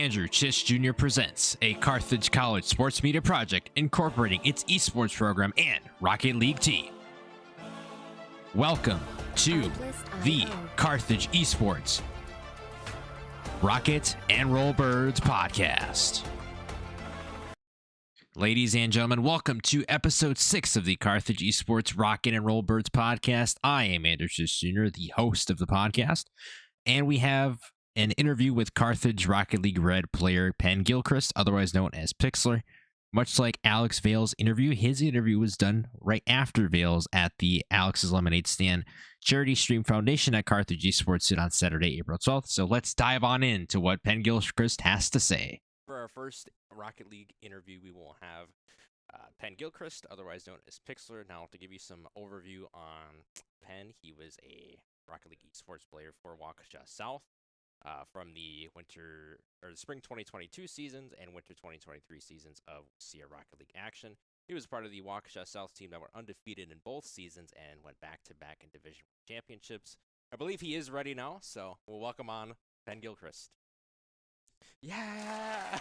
Andrew Czysz Jr. presents a Carthage College sports media project incorporating its esports program and Rocket League team. Welcome to the Carthage Esports Rocket and Roll Birds podcast. Ladies and gentlemen, welcome to episode 6 of the Carthage Esports Rocket and Roll Birds podcast. I am Andrew Czysz Jr., the host of the podcast, and we have an interview with Carthage Rocket League Red player Penn Gilchrist, otherwise known as Pixlr. Much like Alex Vale's interview, his interview was done right after Vale's at the Alex's Lemonade Stand Charity Stream Foundation at Carthage Esports on Saturday, April 12th. So let's dive on into what Penn Gilchrist has to say. For our first Rocket League interview, we will have Penn Gilchrist, otherwise known as Pixlr. Now, to give you some overview on Penn, he was a Rocket League Esports player for Waukesha South. From the spring 2022 seasons and winter 2023 seasons of SIA Rocket League action. He was part of the Waukesha South team that were undefeated in both seasons and went back-to-back in division championships. I believe he is ready now, so we'll welcome on Penn Gilchrist. Yeah!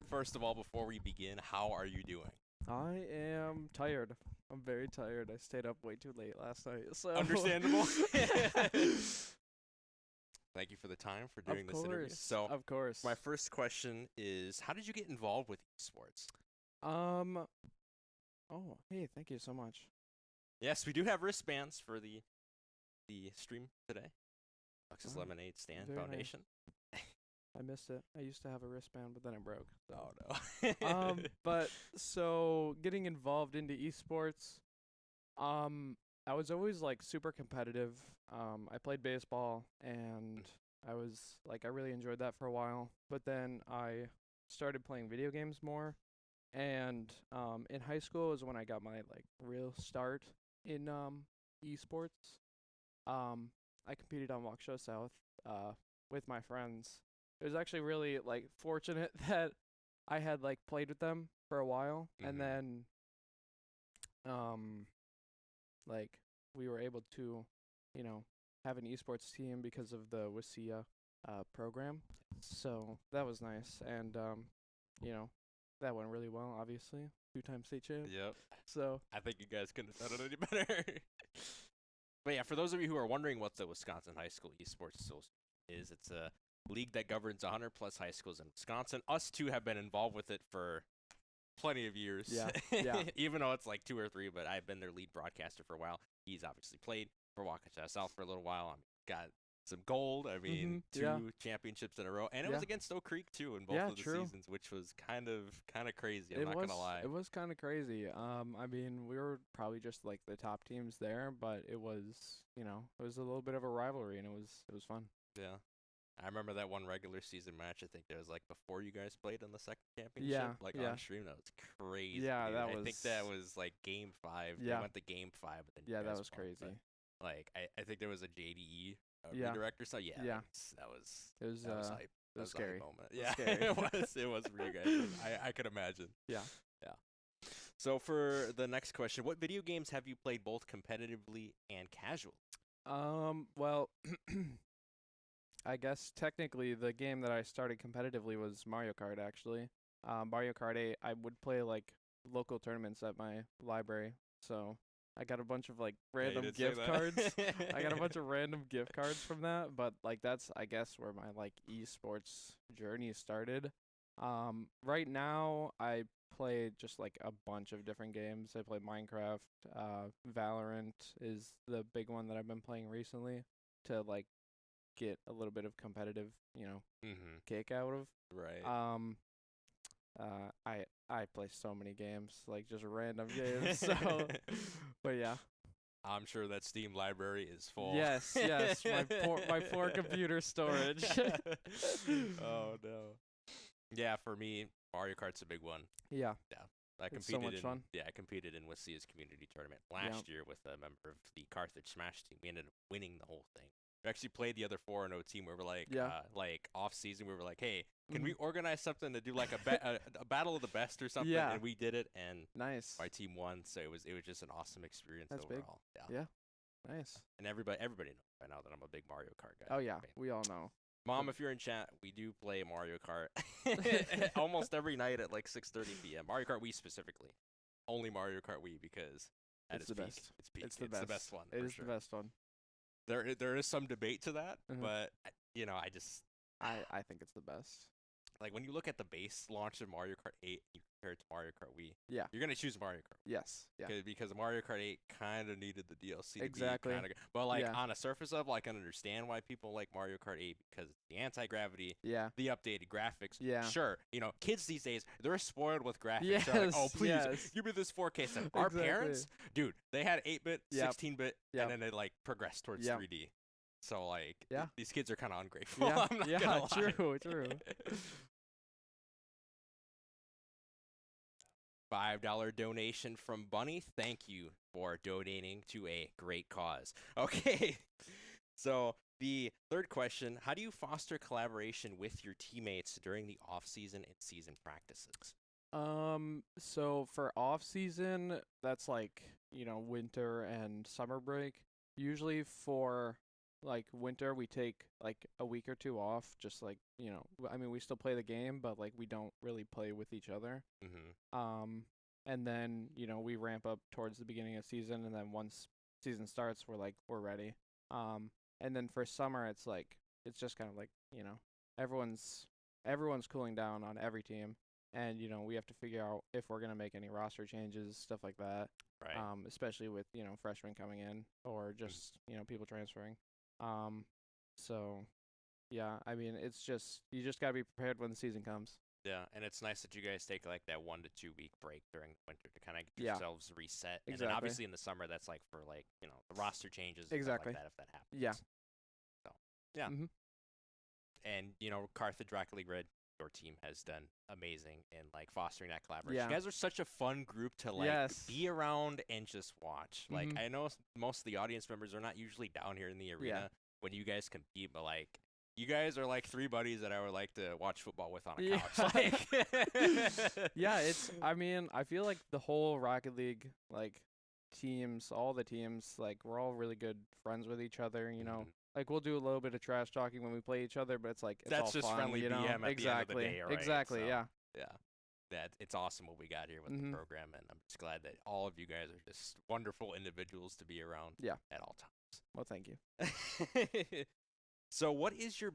First of all, before we begin, how are you doing? I am tired. I'm very tired. I stayed up way too late last night. So understandable. Thank you for the time for doing this interview. So, of course. My first question is, how did you get involved with esports? Oh, hey, thank you so much. Yes, we do have wristbands for the stream today. Alex's Lemonade Stand Foundation. Nice. I missed it. I used to have a wristband, but then it broke. So. Oh, no. But so getting involved into esports, I was always like super competitive. I played baseball and I really enjoyed that for a while. But then I started playing video games more. And in high school is when I got my like real start in esports. I competed on Waukesha South with my friends. It was actually really like fortunate that I had like played with them for a while, and then like we were able to, have an esports team because of the WSIA program. So that was nice, and that went really well. Obviously, 2-time state champ. Yep. So I think you guys couldn't have done it any better. But yeah, for those of you who are wondering what the Wisconsin High School Esports Association is, it's a league that governs 100 plus high schools in Wisconsin. Us two have been involved with it for plenty of years. Yeah. Even though it's like 2 or 3, but I've been their lead broadcaster for a while. He's obviously played for Waukesha South for a little while. Got some gold. I mean, 2 championships in a row, and it was against Oak Creek too in both of the seasons, which was kind of crazy. I'm not gonna lie. It was kind of crazy. I mean, we were probably just like the top teams there, but it was, it was a little bit of a rivalry, and it was fun. Yeah. I remember that one regular season match. I think that was like before you guys played in the second championship, on stream. That was crazy. Yeah, dude. I think that was like game 5. Yeah. They went to game 5, but then that was crazy. But, like I think there was a JDE redirect or so. Yeah. That was hype. It was scary. Moment. Yeah, it was for you guys. I could imagine. Yeah. So for the next question, what video games have you played both competitively and casually? Well. I guess technically the game that I started competitively was Mario Kart, actually. Mario Kart 8, I would play like local tournaments at my library. So I got a bunch of like random gift cards. I got a bunch of random gift cards from that, but like that's I guess where my like esports journey started. Right now I play just like a bunch of different games. I play Minecraft, Valorant is the big one that I've been playing recently to like get a little bit of competitive, kick out of. Right. I play so many games, like just random games. So, but yeah. I'm sure that Steam library is full. Yes. My poor computer storage. Oh no. Yeah, for me, Mario Kart's a big one. Yeah. I competed so much fun. Yeah, I competed in WSIA's community tournament last year with a member of the Carthage Smash team. We ended up winning the whole thing. We actually played the other 4-0 team where we're like off season. We were like, hey, can we organize something to do like a battle of the best or something? Yeah. And we did it, and nice. my team won. So it was just an awesome experience overall. Yeah. Nice. And everybody knows by now that I'm a big Mario Kart guy. Oh yeah, I mean, we all know. Mom, if you're in chat, we do play Mario Kart almost every night at like 6:30 p.m. Mario Kart Wii specifically. Only Mario Kart Wii because It's the peak. best. It's peak. It's the best one. It for is sure. the best one. There is some debate to that, Mhm. but I just I think it's the best. like when you look at the base launch of Mario Kart 8 and you compare it to Mario Kart Wii, Yeah. you're gonna choose Mario Kart. Yes. Yeah. Because Mario Kart 8 kind of needed the DLC Exactly. to be kind of, but like Yeah. on a surface level, I can understand why people like Mario Kart 8 because the anti-gravity, Yeah. the updated graphics. Yeah. Sure, kids these days they're spoiled with graphics. They're like, oh Yes, please, yes. give me this 4K stuff. Our Exactly. parents, dude, they had 8-bit, Yep. 16-bit, Yep. and then they like progressed towards Yep. 3D. So like, Yeah. these kids are kind of ungrateful. Yeah. I'm not Yeah. gonna lie. True. $5 donation from Bunny. Thank you for donating to a great cause. Okay. So the third question, how do you foster collaboration with your teammates during the off-season and season practices? So for off season, that's like, winter and summer break. Usually for like winter, we take like a week or two off, just like, I mean, we still play the game, but like we don't really play with each other. Mm-hmm. And then, we ramp up towards the beginning of season, and then once season starts, we're ready. And then for summer, it's just kind of like, everyone's cooling down on every team. And, we have to figure out if we're going to make any roster changes, stuff like that. Right. Especially with, freshmen coming in or just, people transferring. So, yeah, I mean, it's just, you just got to be prepared when the season comes. Yeah, and it's nice that you guys take like that 1 to 2 week break during the winter to kind of get Yeah. yourselves reset. And Exactly. then obviously in the summer, that's like for like, the roster changes and Exactly. stuff like that if that happens. Yeah. So, yeah. Mm-hmm. And, Carthage Rocket League Red, your team has done amazing in like fostering that collaboration. Yeah. You guys are such a fun group to like Yes. be around and just watch. Like Mhm. I know most of the audience members are not usually down here in the arena when you guys compete, but like you guys are like 3 buddies that I would like to watch football with on a Yeah. couch. Like Yeah, I mean, I feel like the whole Rocket League, like, teams, all the teams, like, we're all really good friends with each other, Mhm. Like, we'll do a little bit of trash talking when we play each other, but it's like, it's That's all just fun, friendly BM at the end of the Exactly. day, right? Exactly, So, yeah. Yeah, it's awesome what we got here with Mhm. the program, and I'm just glad that all of you guys are just wonderful individuals to be around Yeah. at all times. Well, thank you. So what is your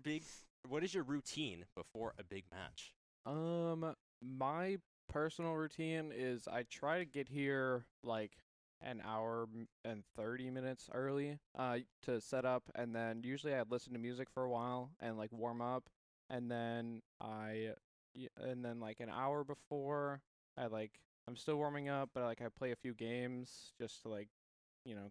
routine before a big match? My personal routine is I try to get here, like, an hour and 30 minutes early to set up, and then usually I listen to music for a while and like warm up, and then like an hour before I'm still warming up, but like I play a few games just to like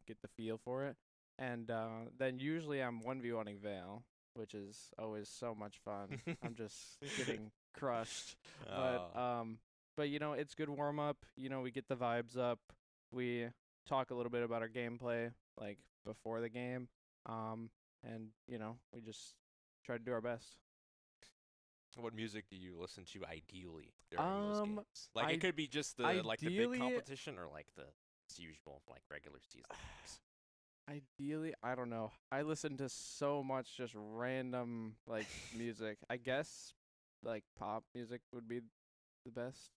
get the feel for it, and then usually I'm 1v1ing Vale, which is always so much fun. I'm just getting crushed, but it's good warm up. We get the vibes up. We talk a little bit about our gameplay, like, before the game, and we just try to do our best. What music do you listen to ideally during those games? Like I- it could be just the big ideally- competition or like the usual like regular season games. Ideally, I don't know. I listen to so much just random like music. I guess like pop music would be the best.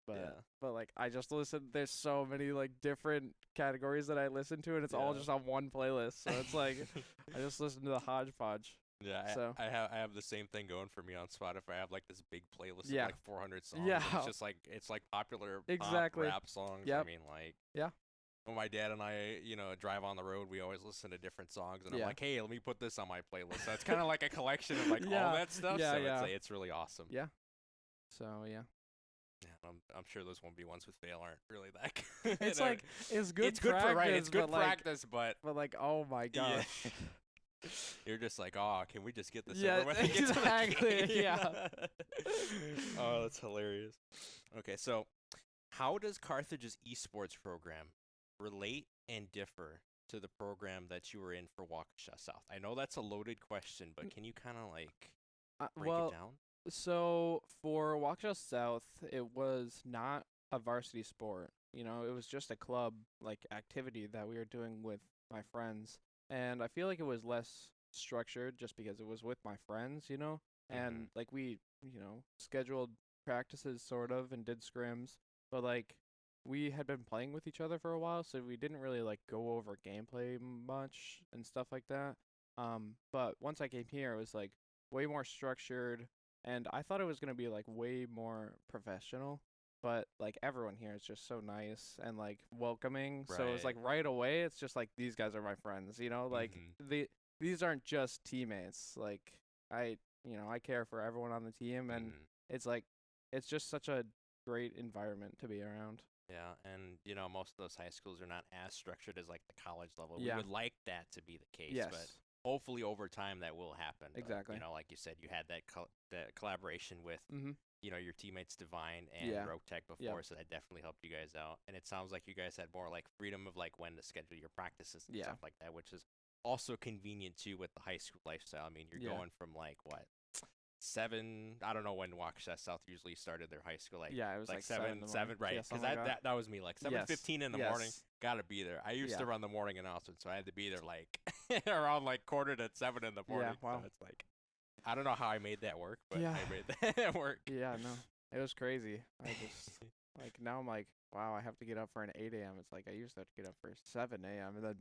But like I just listen. There's so many like different categories that I listen to, and it's all Yeah. just on one playlist. So it's like I just listen to the hodgepodge. Yeah, So- I have the same thing going for me on Spotify. I have like this big playlist Yeah. of like 400 songs. Yeah. And it's like popular pop Exactly. rap songs. Yep. I mean, like Yeah. when my dad and I, drive on the road, we always listen to different songs, and I'm Yeah. like, hey, let me put this on my playlist. So it's kind of like a collection of like Yeah. all that stuff. Yeah, So yeah. it's really awesome. Yeah. So yeah. Yeah, I'm sure those 1v1s with Vale aren't really that good. It's like it's good. it's good for right. It's good but like, practice, but But like, oh my yeah. gosh. You're just like, oh, can we just get this Yeah, over with? and get to the exactly, game?" yeah. Oh, that's hilarious. Okay, so how does Carthage's esports program relate and differ to the program that you were in for Waukesha South? I know that's a loaded question, but can you kind of like break Well, it down? so for Waukesha South, it was not a varsity sport. It was just a club like activity that we were doing with my friends, and I feel like it was less structured just because it was with my friends, you know, and like we, scheduled practices sort of and did scrims, but like we had been playing with each other for a while, so we didn't really like go over gameplay much and stuff like that. But once I came here, it was like way more structured, and I thought it was gonna be like way more professional. But like everyone here is just so nice and like welcoming. So it's like right away, it's just like these guys are my friends, like these aren't just teammates. Like I care for everyone on the team, and it's like it's just such a great environment to be around. Yeah, and most of those high schools are not as structured as like the college level. Yeah. We would like that to be the case, Yes. but hopefully over time that will happen. Exactly. But, like you said, you had that that collaboration with your teammates Divine and Yeah. Rogue Tech before, so that definitely helped you guys out. And it sounds like you guys had more like freedom of like when to schedule your practices and stuff like that, which is also convenient too with the high school lifestyle. I mean, you're going from like what? 7, I don't know when Waukesha South usually started their high school. It was like 7, right? Yeah, Because something like that was me. Like 7:15 in the morning, gotta be there. I used to Yeah. run the morning announcement, so I had to be there like around like 6:45 in the morning. Yeah, wow. So it's like I don't know how I made that work, but Yeah. I made that work. Yeah, no, it was crazy. I just like now I'm like, wow, I have to get up for an 8 a.m. It's like I used to have to get up for 7 a.m. and then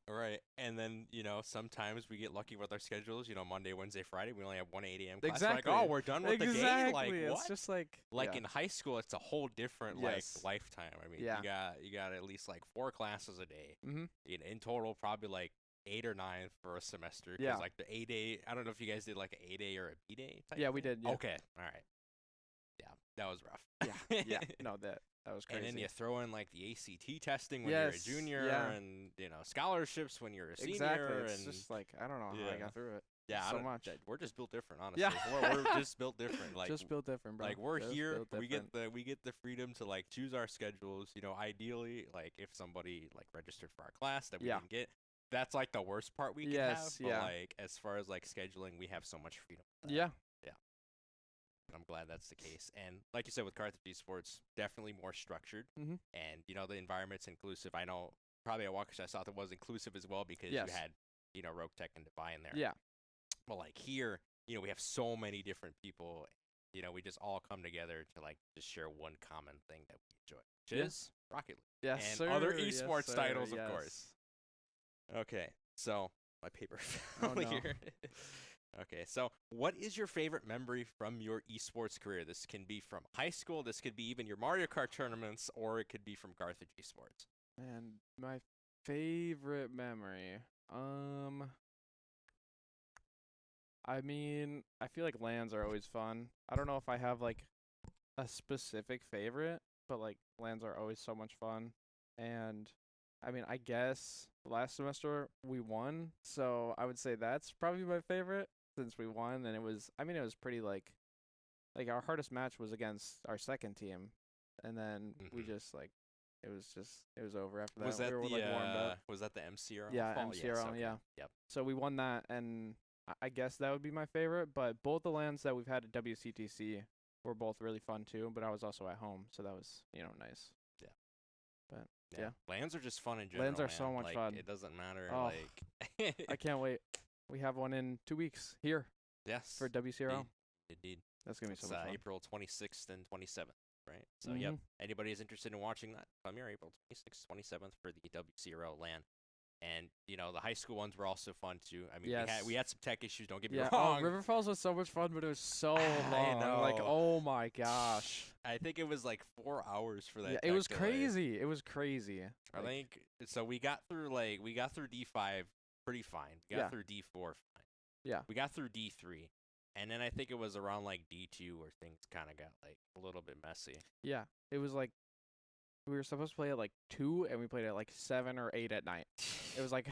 Right, and then sometimes we get lucky with our schedules. Monday, Wednesday, Friday, we only have one 8 a.m. class. Exactly. We're like, oh, we're done with the game. Like it's what? just like In high school, it's a whole different Yes. lifetime. I mean, Yeah. you got at least like 4 classes a day. Mhm. In total, probably like 8 or 9 for a semester. 'Cause Yeah. like the A-day, I don't know if you guys did like an A-day or a B-day type Yeah, we thing? did, yeah. Okay, all right. Yeah, that was rough. yeah. No, that was crazy. And then you throw in like the ACT testing when Yes, you're a junior, yeah. and scholarships when you're a senior. exactly. It's and just like I don't know how I Yeah. got through it. yeah, I so don't- much. We're just built different, honestly. Yeah. we're just built different. Like Just built different, bro. Like we're Just here, built we different. get the freedom to like choose our schedules. Ideally, like if somebody like registered for our class that we Yeah. didn't get, that's like the worst part we can Yes, have. But yeah. like as far as like scheduling, we have so much freedom. with that. Yeah. And I'm glad that's the case. And like you said, with Carthage Esports, definitely more structured. Mhm. And the environment's inclusive. I know probably at Waukesha South it was inclusive as well because Yes. you had Rogue Tech and Divine there. Yeah. But like here, we have so many different people. We just all come together to like just share one common thing that we enjoy, which Yeah. is Rocket League Yes, and sir. other Yes, esports sir. titles, of Yes. course. Okay, so my paper Oh, fell no. here. Okay, so what is your favorite memory from your esports career? This can be from high school. This could be even your Mario Kart tournaments, or it could be from Carthage Esports. Man, my favorite memory. I mean, I feel like LANs are always fun. I don't know if I have like a specific favorite, but like LANs are always so much fun. And I mean, I guess last semester we won, so I would say that's probably my favorite since we won. And it was pretty like our hardest match was against our second team, and then we just like it was over after that. Was that we were, the like, warmed up. was that the MCRL? Yeah, fall? Yes, MCRL, okay. yeah. Yep. So we won that, and I guess that would be my favorite. But both the LANs that we've had at WCTC were both really fun too. But I was also at home, so that was nice. Yeah. LANs are just fun in general. LANs are so man. much Like, fun. It doesn't matter. Oh, Like I can't wait. We have one in 2 weeks here yes. for WCRL. Indeed. That's gonna be so It's much fun. April 26th and 27th, right? So, yep. Mhm. Anybody is interested in watching that, come here April 26th, 27th for the WCRO LAN. And, the high school ones were also fun, too. I mean, Yes. we had some tech issues, don't get me Yeah. wrong. River Falls was so much fun, but it was so I long. Like, know. oh my gosh. I think it was like 4 hours for that. Yeah, it tech was delay. crazy. It was crazy. I think so. We got through D5 pretty fine. We got Yeah. through D4 fine. Yeah. We got through D3, and then I think it was around like D2 where things kind of got like a little bit messy. Yeah, it was like we were supposed to play at like 2, and we played at like 7 or 8 at night. It was like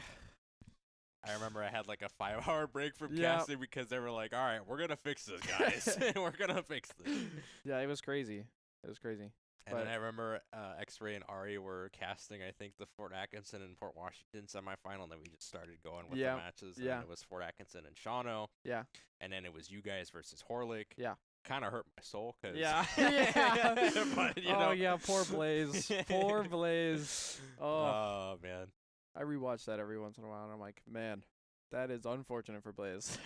I remember I had like a 5-hour break from Yeah. casting because they were like, "All right, we're gonna fix this, guys. We're gonna fix this." yeah, it was crazy. It was crazy. And then But- I remember X-Ray and Ari were casting, I think, the Fort Atkinson and Port Washington semifinal, and then we just started going with Yeah, the matches. And yeah. then it was Fort Atkinson and Shawano. Yeah. And then it was you guys versus Horlick. Yeah. Kind of hurt my soul. Cause Yeah. Yeah. but, Oh yeah, poor Blaze. Poor Blaze. Oh. Oh, man. I rewatch that every once in a while, and I'm like, man, that is unfortunate for Blaze.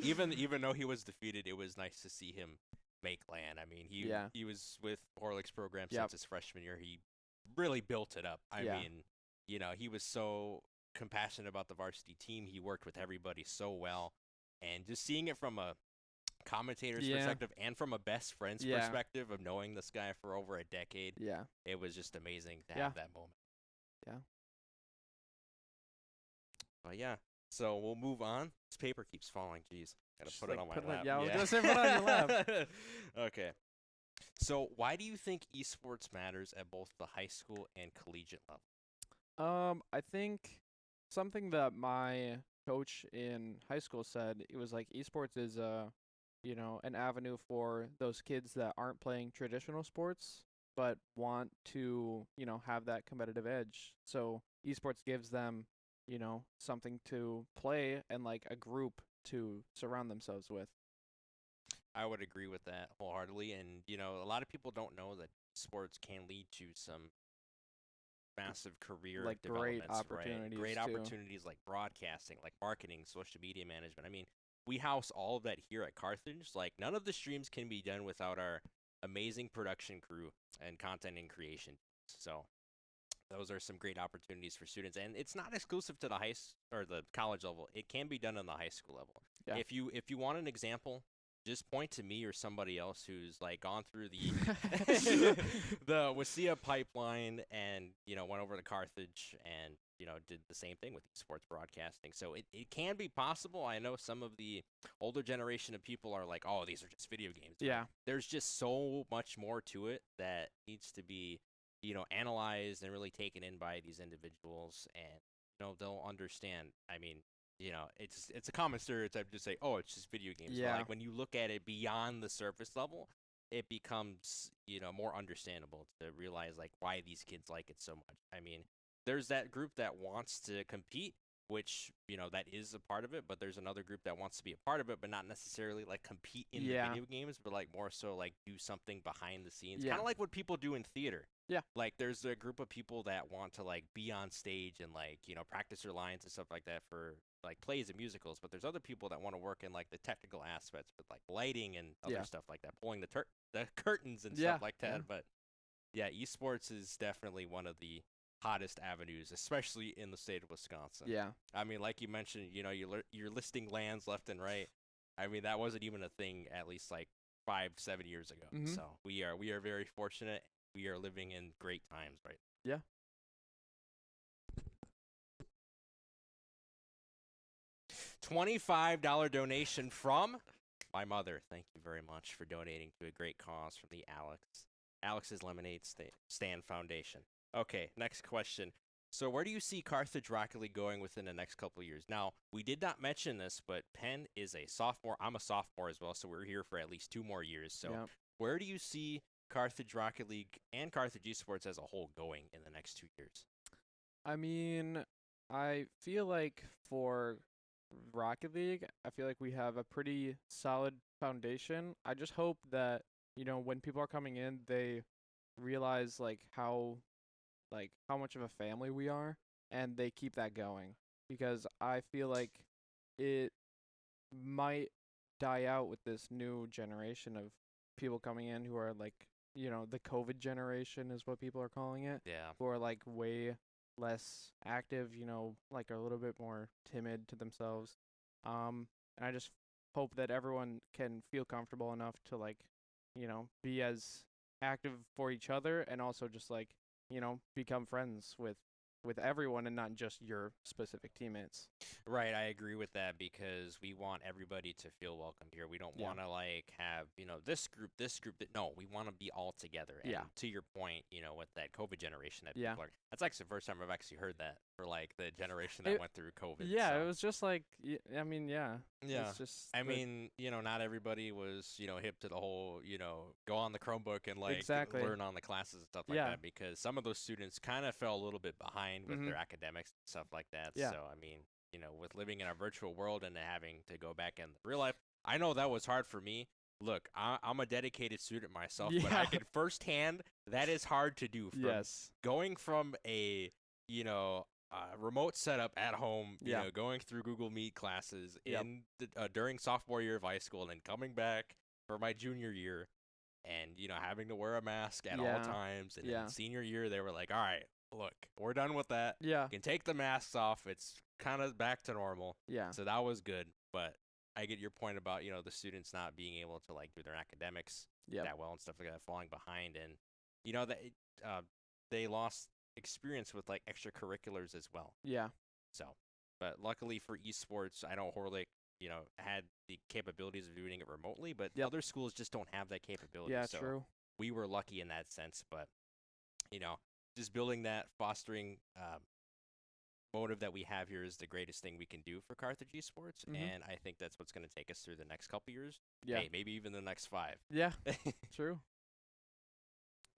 Even though he was defeated, it was nice to see him make land. I mean, he was with Orlick's program since his freshman year. He really built it up. I mean, he was so compassionate about the varsity team. He worked with everybody so well, and just seeing it from a commentator's perspective and from a best friend's perspective of knowing this guy for over a decade, it was just amazing to have that moment. Yeah. But yeah, so we'll move on. This paper keeps falling. Jeez, gotta Just put it on my lap. I was gonna say put it on your lap. Okay. So why do you think esports matters at both the high school and collegiate level? I think something that my coach in high school said, it was like esports is an avenue for those kids that aren't playing traditional sports but want to, have that competitive edge. So esports gives them, something to play and like a group to surround themselves with. I would agree with that wholeheartedly, and a lot of people don't know that sports can lead to some massive career like developments, great opportunities, right? Great opportunities like broadcasting, like marketing, social media management. I mean, we house all of that here at Carthage. Like, none of the streams can be done without our amazing production crew and content and creation. So those are some great opportunities for students, and it's not exclusive to the the college level. It can be done on the high school level. Yeah. If you want an example, just point to me or somebody else who's like gone through the the Wasilla pipeline and went over to Carthage and did the same thing with sports broadcasting. So it can be possible. I know some of the older generation of people are like, oh, these are just video games. Yeah. There's just so much more to it that needs to be analyzed and really taken in by these individuals, and they'll understand. I mean, it's a common stereotype to say, oh, it's just video games. Yeah. But like when you look at it beyond the surface level, it becomes more understandable to realize like why these kids like it so much. I mean, there's that group that wants to compete, which that is a part of it, but there's another group that wants to be a part of it, but not necessarily like compete in the video games, but like more so like do something behind the scenes, kind of like what people do in theater. Yeah. Like there's a group of people that want to like be on stage and like practice their lines and stuff like that for like plays and musicals, but there's other people that want to work in like the technical aspects with like lighting and other stuff like that, pulling the curtains and stuff like that. Yeah. But yeah, esports is definitely one of the hottest avenues, especially in the state of Wisconsin. Yeah. I mean, like you mentioned, you're listing lands left and right. I mean, that wasn't even a thing at least like 5-7 years ago. Mhm. So we are very fortunate. We are living in great times right now. Yeah. $25 donation from my mother. Thank you very much for donating to a great cause from the Alex's Lemonade Stand Foundation. Okay, next question. So where do you see Carthage Rocket League going within the next couple of years? Now, we did not mention this, but Penn is a sophomore. I'm a sophomore as well, so we're here for at least 2 more years. So where do you see Carthage Rocket League and Carthage Esports as a whole going in the next 2 years? I mean, I feel like for Rocket League, I feel like we have a pretty solid foundation. I just hope that, when people are coming in, they realize how much of a family we are, and they keep that going, because I feel like it might die out with this new generation of people coming in who are the COVID generation is what people are calling it. Yeah. Who are way less active, a little bit more timid to themselves. And I just hope that everyone can feel comfortable enough to be as active for each other, and also just become friends with everyone and not just your specific teammates. Right, I agree with that, because we want everybody to feel welcome here. We don't want to have, this group, no, we want to be all together. And to your point, with that COVID generation that people are, that's actually the first time I've actually heard that for the generation that went through COVID. Yeah, so. It was just yeah. It's just not everybody was, hip to the whole, go on the Chromebook and learn on the classes and stuff like that, because some of those students kind of fell a little bit behind with their academics and stuff like that. Yeah. So, I mean, with living in a virtual world and having to go back in real life, I know that was hard for me. Look, I'm a dedicated student myself, but I can firsthand, that is hard to do. Going from a remote setup at home, Yeah. going through Google Meet classes Yep. during sophomore year of high school, and then coming back for my junior year, and having to wear a mask at all Yeah. times. And Yeah. then senior year, they were like, "All right, look, we're done with that. Yeah. You can take the masks off. It's kind of back to normal." Yeah. So that was good. But I get your point about the students not being able to do their academics Yep. that well and stuff like that, falling behind, and they lost experience with extracurriculars as well. Yeah. So, but luckily for esports, I know Horlick, had the capabilities of doing it remotely, but Yep. other schools just don't have that capability. Yeah, so true. we were lucky in that sense, but just building that, fostering motive that we have here is the greatest thing we can do for Carthage Esports, Mhm. and I think that's what's going to take us through the next couple years. Yeah. Hey, maybe even the next 5. Yeah. True.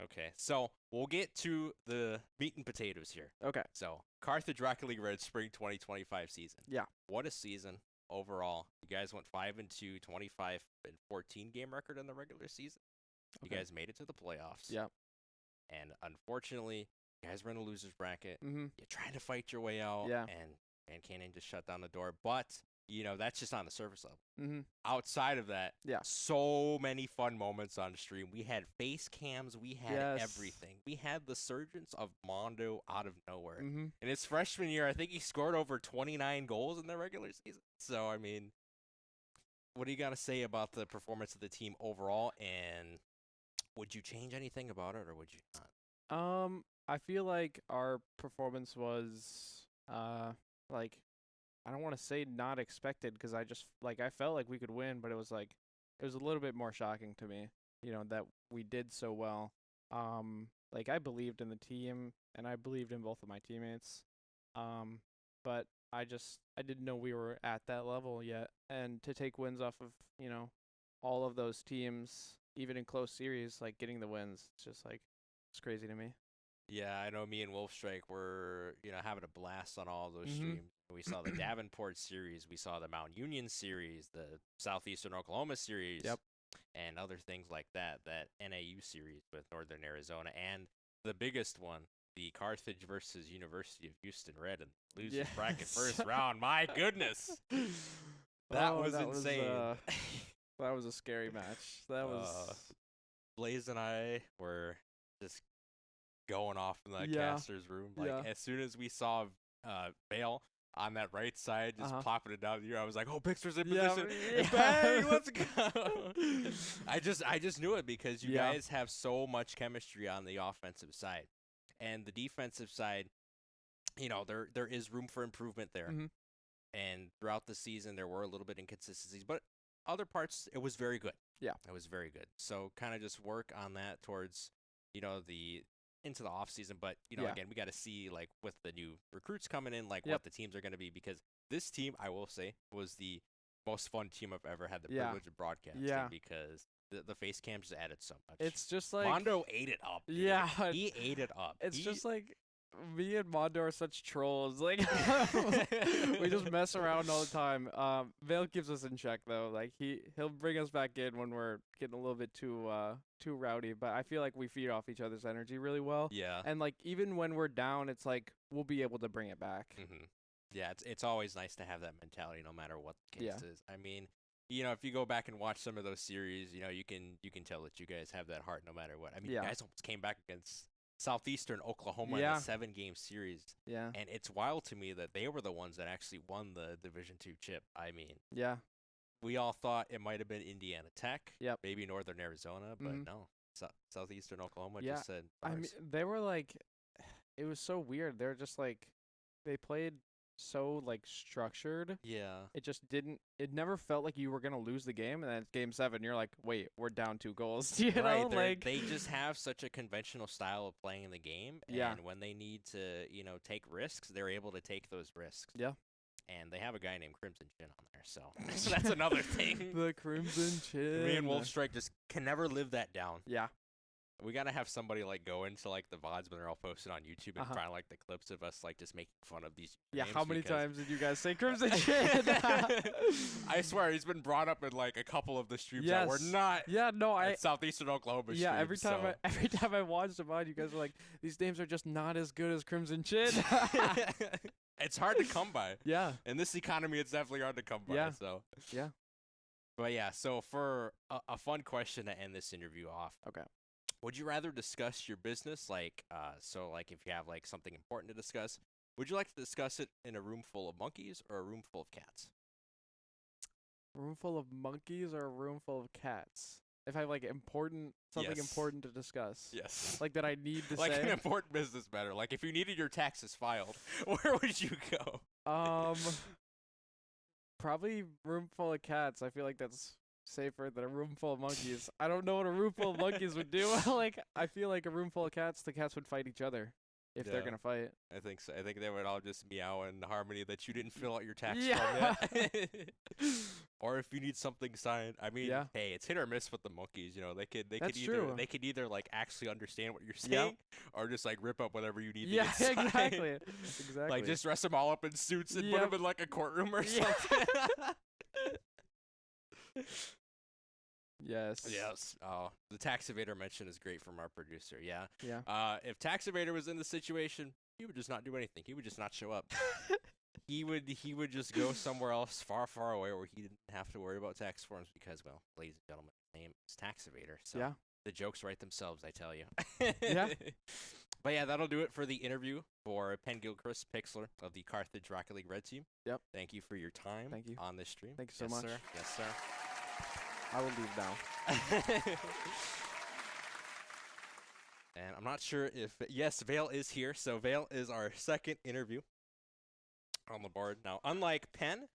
Okay, so we'll get to the meat and potatoes here. Okay. So, Carthage Rocket League Red Spring 2025 season. Yeah. What a season overall. You guys went 5-2, 25-14 game record in the regular season. You Okay. guys made it to the playoffs. Yep. And unfortunately, you guys were in a loser's bracket. Mhm. You're trying to fight your way out. Yeah. And Van Cannon just shut down the door. But, that's just on the surface level. Mhm. Outside of that, Yeah. so many fun moments on stream. We had face cams. We had Yes. everything. We had the surgence of Mondo out of nowhere. Mhm. In his freshman year, I think he scored over 29 goals in the regular season. So, I mean, what do you got to say about the performance of the team overall? And would you change anything about it, or would you not? I feel like our performance was like, I don't want to say not expected, because I felt like we could win, but it was a little bit more shocking to me, that we did so well. I believed in the team, and I believed in both of my teammates. But I didn't know we were at that level yet, and to take wins off of, all of those teams, even in close series, getting the wins, it's just it's crazy to me. Yeah, I know me and Wolfstrike were, having a blast on all those Mhm. streams. We saw the Davenport series, we saw the Mount Union series, the Southeastern Oklahoma series, Yep. and other things like that, that NAU series with Northern Arizona, and the biggest one, the Carthage versus University of Houston Red in the losers bracket Yes. first round. My goodness. That Oh, was insane. That was a scary match. That was Blaze and I were just going off in the Yeah. caster's room. Yeah. As soon as we saw Vale on that right side, just Uh-huh. plopping it down the air, I was like, "Oh, Pixar's in Yeah, position. yeah. Bang, let's go!" I just knew it because you Yeah. guys have so much chemistry on the offensive side, and the defensive side. There is room for improvement there. Mhm. And throughout the season, there were a little bit inconsistencies, but other parts, it was very good. Yeah. It was very good. So kind of just work on that towards, into the off season. But, Yeah. again, we got to see, with the new recruits coming in, Yep. what the teams are going to be, because this team, I will say, was the most fun team I've ever had the Yeah. privilege of broadcasting, Yeah. because the face cam just added so much. It's just Mondo ate it up. Dude. Yeah. He ate it up. It's He- just me and Mondo are such trolls. We just mess around all the time. Vale keeps us in check though. He'll bring us back in when we're getting a little bit too rowdy. But I feel like we feed off each other's energy really well. Yeah. And even when we're down, it's we'll be able to bring it back. Mm-hmm. Yeah, it's always nice to have that mentality, no matter what the case Yeah. is. I mean, if you go back and watch some of those series, you can tell that you guys have that heart, no matter what. I mean, Yeah. you guys almost came back against Southeastern Oklahoma in Yeah. a 7-game series, Yeah. and it's wild to me that they were the ones that actually won the Division II chip. I mean, Yeah. we all thought it might have been Indiana Tech, Yep. maybe Northern Arizona, but Mhm. no, Southeastern Oklahoma Yeah, just said. I mean, "Ours." they were it was so weird. They're just they played so structured. Yeah. It never felt like you were gonna lose the game, and then it's game 7, you're like, wait, we're down 2 goals. You Right, know, they just have such a conventional style of playing the game, and Yeah. when they need to, take risks, they're able to take those risks. Yeah. And they have a guy named Crimson Chin on there, so that's another thing. the Crimson Chin. Me and Wolfstrike just can never live that down. Yeah. We gotta have somebody like go into like the VODs when they're all posted on YouTube and find like the clips of us like just making fun of these. Yeah, names how many because- times did you guys say Crimson Chin? I swear he's been brought up in like a couple of the streams that were Yes. not Yeah, no, at Southeastern Oklahoma. Yeah, every streams, time so. every time I watched them on, you guys were like, these names are just not as good as Crimson Chin. It's hard to come by. Yeah. In this economy, it's definitely hard to come by. Yeah. So. Yeah. But yeah, so for a fun question to end this interview off. Okay. Would you rather discuss your business, like, so like if you have like something important to discuss, would you like to discuss it in a room full of monkeys or a room full of cats? A room full of monkeys or a room full of cats? If I have like something Yes. important to discuss. Yes. Like that I need to Like say. an important business matter. Like if you needed your taxes filed, where would you go? Probably room full of cats. I feel like that's safer than a room full of monkeys. I don't know what a room full of monkeys would do. Like I feel like a room full of cats, the cats would fight each other if they're Yeah. gonna fight. I think so. I think they would all just meow in harmony that you didn't fill out your tax Yeah. form yet. Or if you need something signed, I mean, Yeah. hey, it's hit or miss with the monkeys. You know, they could That's either true. they could either like actually understand what you're Yep. saying, or just like rip up whatever you need. Yeah, to get signed. exactly. Exactly. Like just dress them all up in suits and put Yep. them in like a courtroom or Yeah. something. Yes. Yes. Oh, the tax evader mention is great from our producer. Yeah. Yeah. If tax evader was in the situation, he would just not do anything. He would just not show up. He would just go somewhere else far, far away where he didn't have to worry about tax forms because, well, ladies and gentlemen, his name is tax evader. So Yeah. the jokes write themselves, I tell you. Yeah. But yeah, that'll do it for the interview for Penn Gilchrist Pixler of the Carthage Rocket League Red Team. Yep. Thank you for your time Thank you. on this stream. Thank you so Yes, much. Sir. Yes, sir. I will leave now. And I'm not sure if yes, Vale is here. So Vale is our second interview on the board. Now, unlike Penn,